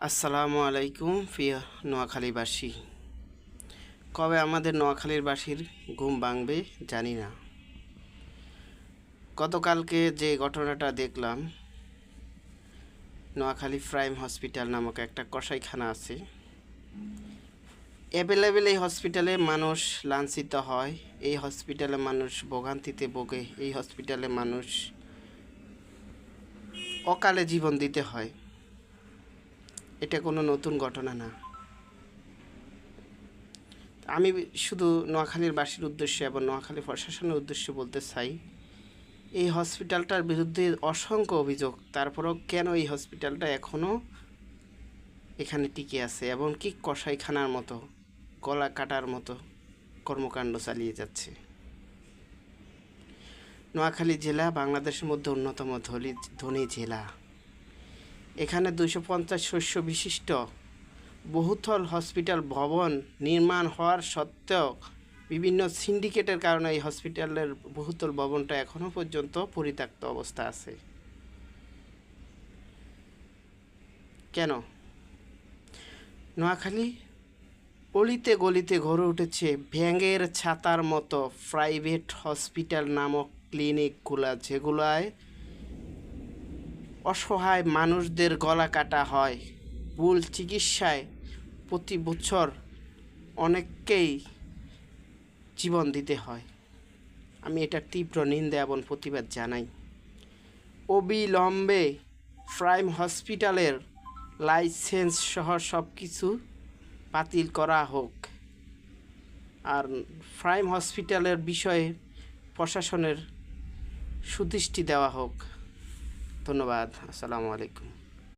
আসসালামু আলাইকুম প্রিয় নোয়াখালীবাসী। কবে আমাদের নোয়াখালীর বাসীর ঘুম ভাঙবে জানি না। গতকালকে যে ঘটনাটা দেখলাম, নোয়াখালী প্রাইম হসপিটাল নামক একটা কসাইখানা আছে। অ্যাভেলেবেল এই হসপিটালে মানুষ লাঞ্ছিত হয়, এই হসপিটালে মানুষ ভোগান্তিতে ভোগে, এই হসপিটালে মানুষ অকালে জীবন দিতে হয়। এটা কোনো নতুন ঘটনা না। আমি শুধু নোয়াখালীর বাসীর উদ্দেশ্যে এবং নোয়াখালী প্রশাসনের উদ্দেশ্যে বলতে চাই, এই হসপিটালটার বিরুদ্ধে অসংখ্য অভিযোগ, তারপরেও কেন এই হসপিটালটা এখনও এখানে টিকে আছে এবং কি কসাইখানার মতো গলা কাটার মতো কর্মকাণ্ড চালিয়ে যাচ্ছে। নোয়াখালী জেলা বাংলাদেশের মধ্যে অন্যতম ধনী জেলা। এখানে 250 শস্য বিশিষ্ট বহুতল হসপিটাল ভবন নির্মাণ হওয়ার সত্ত্বেও বিভিন্ন সিন্ডিকেটের কারণে এই হসপিটালের বহুতল ভবনটা এখনও পর্যন্ত পরিত্যক্ত অবস্থা আছে। কেন? নোয়াখালী অলিতে গলিতে গড়ে উঠেছে ব্যাঙের ছাতার মতো প্রাইভেট হসপিটাল নামক ক্লিনিকগুলো, যেগুলায় অসহায় মানুষদের গলা কাটা হয়। ভুল চিকিৎসায় প্রতি বছর অনেককেই জীবন দিতে হয়। আমি এটার তীব্র নিন্দা এবং প্রতিবাদ জানাই। অবিলম্বে প্রাইম হসপিটালের লাইসেন্স সহ সব কিছু বাতিল করা হোক, আর প্রাইম হসপিটালের বিষয়ে প্রশাসনের সুদৃষ্টি দেওয়া হোক। ধন্যবাদ। আসসালামু আলাইকুম।